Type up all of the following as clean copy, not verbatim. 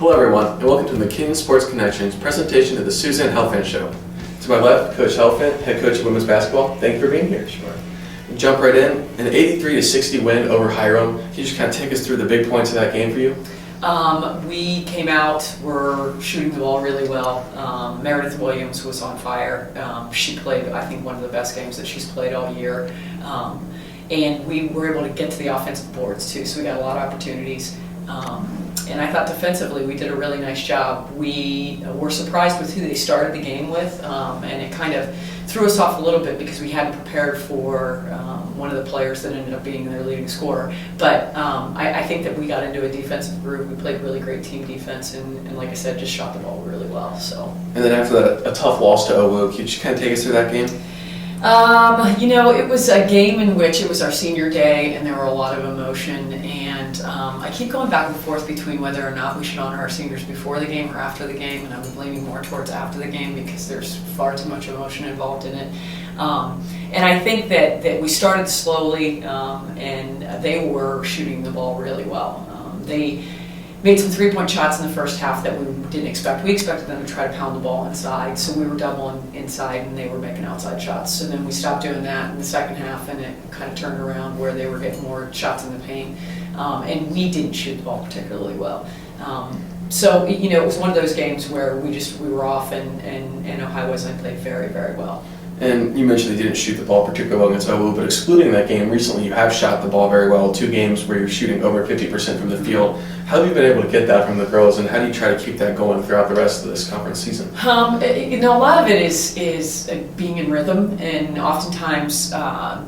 Hello everyone, and welcome to the Kenyon Sports Connections presentation of the Suzanne Helfant Show. To my left, Coach Helfant, head coach of women's basketball. Thank you for being here. Sure. Jump right in. An 83-60 win over Hiram. Can you just kind of take us through the big points of that game for you? We came out, we're shooting the ball really well. Meredith Williams was on fire. She played, I think, one of the best games that she's played all year. And we were able to get to the offensive boards too, so we got a lot of opportunities. And I thought defensively we did a really nice job. We were surprised with who they started the game with, and it kind of threw us off a little bit because we hadn't prepared for one of the players that ended up being their leading scorer. But I think that we got into a defensive groove. We played really great team defense, and like I said, just shot the ball really well. So. And then after that, a tough loss to Owu. Could you just kind of take us through that game? It was a game in which it was our senior day and there were a lot of emotion, and I keep going back and forth between whether or not we should honor our seniors before the game or after the game, and I'm leaning more towards after the game because there's far too much emotion involved in it. And I think that we started slowly, and they were shooting the ball really well. They made some three-point shots in the first half that we didn't expect. We expected them to try to pound the ball inside, so we were doubling inside and they were making outside shots. So then we stopped doing that in the second half, and it kind of turned around where they were getting more shots in the paint. And we didn't shoot the ball particularly well. So it was one of those games where we were off, and Ohio Wesleyan played very, very well. And you mentioned they didn't shoot the ball particularly well against Owu, but excluding that game, recently you have shot the ball very well. 2 games where you're shooting over 50% from the field. How have you been able to get that from the girls, and how do you try to keep that going throughout the rest of this conference season? A lot of it is being in rhythm, and oftentimes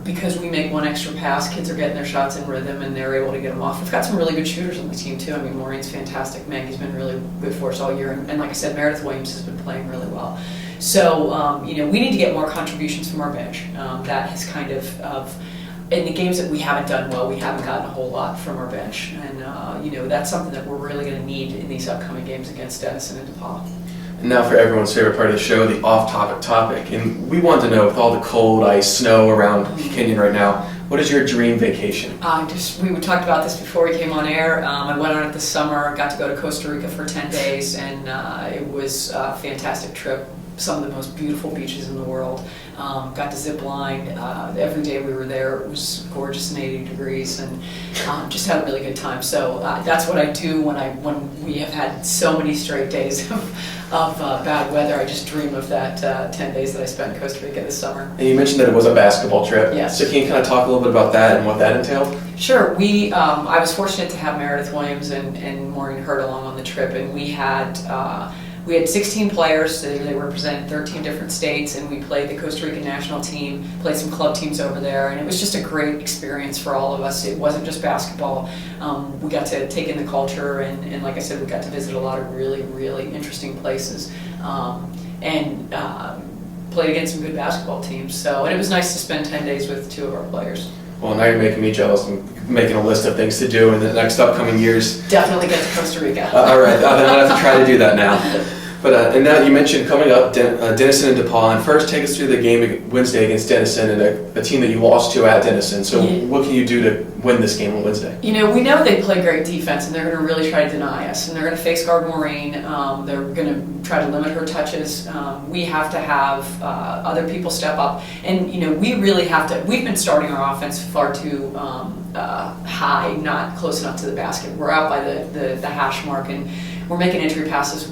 because we make one extra pass, kids are getting their shots in rhythm and they're able to get them off. We've got some really good shooters on the team too. I mean, Maureen's fantastic. Maggie's been really good for us all year, and like I said, Meredith Williams has been playing really well. So, we need to get more contributions from our bench. That has kind of in the games that we haven't done well, we haven't gotten a whole lot from our bench. And, that's something that we're really going to need in these upcoming games against Denison and DePauw. And now for everyone's favorite part of the show, the off-topic topic. And we want to know, with all the cold, ice, snow around Kenyon right now, what is your dream vacation? We talked about this before we came on air. I went on it this summer, got to go to Costa Rica for 10 days, and it was a fantastic trip. Some of the most beautiful beaches in the world. Got to zip line. Every day we were there, it was gorgeous and 80 degrees, and just had a really good time. So that's what I do when we have had so many straight days of bad weather. I just dream of that 10 days that I spent in Costa Rica this summer. And you mentioned that it was a basketball trip. Yes. So can you kind of talk a little bit about that and what that entailed? Sure. I was fortunate to have Meredith Williams and Maureen Hurd along on the trip, and we had 16 players. They represented 13 different states, and we played the Costa Rican national team, played some club teams over there, and it was just a great experience for all of us. It wasn't just basketball. We got to take in the culture, and like I said, we got to visit a lot of really, really interesting places, and played against some good basketball teams. So, and it was nice to spend 10 days with 2 of our players. Well, now you're making me jealous. I'm making a list of things to do in the next upcoming years. Definitely get to Costa Rica. All right, then I'll have to try to do that now. But and now you mentioned coming up Denison and DePauw, and first take us through the game Wednesday against Denison, and a team that you lost to at Denison. So what can you do to win this game on Wednesday? We know they play great defense, and they're going to really try to deny us, and they're going to face guard Maureen. They're going to try to limit her touches. We have to have other people step up, and we really have to. We've been starting our offense far too high, not close enough to the basket. We're out by the hash mark, and we're making entry passes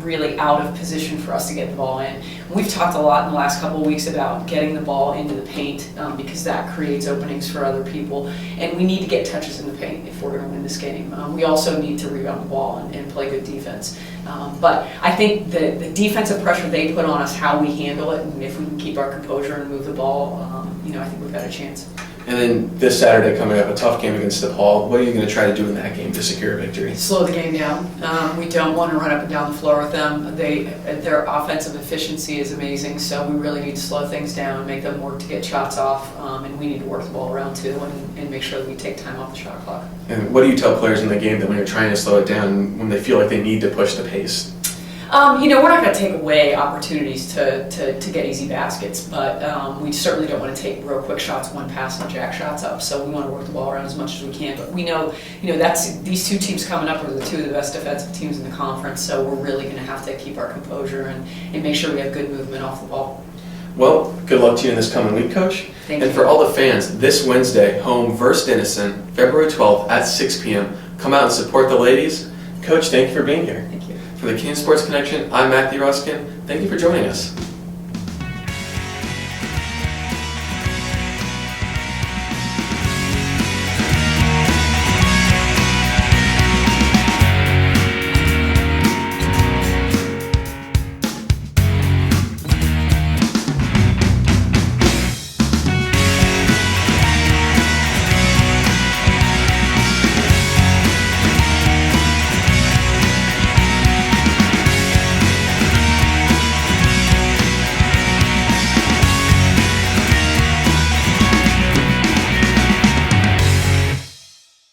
really out of position for us to get the ball in. We've talked a lot in the last couple of weeks about getting the ball into the paint because that creates openings for other people, and we need to get touches in the paint if we're going to win this game. We also need to rebound the ball and play good defense. But I think the defensive pressure they put on us, how we handle it, and if we can keep our composure and move the ball, I think we've got a chance. And then this Saturday coming up, a tough game against DePauw. What are you going to try to do in that game to secure a victory? Slow the game down. We don't want to run up and down the floor with them. Their offensive efficiency is amazing, so we really need to slow things down, make them work to get shots off, and we need to work the ball around too, and make sure that we take time off the shot clock. And what do you tell players in the game that when you're trying to slow it down, when they feel like they need to push the pace? We're not going to take away opportunities to get easy baskets, but we certainly don't want to take real quick shots, one pass and jack shots up. So we want to work the ball around as much as we can. But we know, that's these two teams coming up are the two of the best defensive teams in the conference. So we're really going to have to keep our composure and make sure we have good movement off the ball. Well, good luck to you in this coming week, Coach. Thank and you. for all the fans, this Wednesday, home versus Denison, February 12th at 6 p.m. Come out and support the ladies. Coach, thank you for being here. Thank you. For the Kenyon Sports Connection, I'm Matthew Ruskin. Thank you for joining us.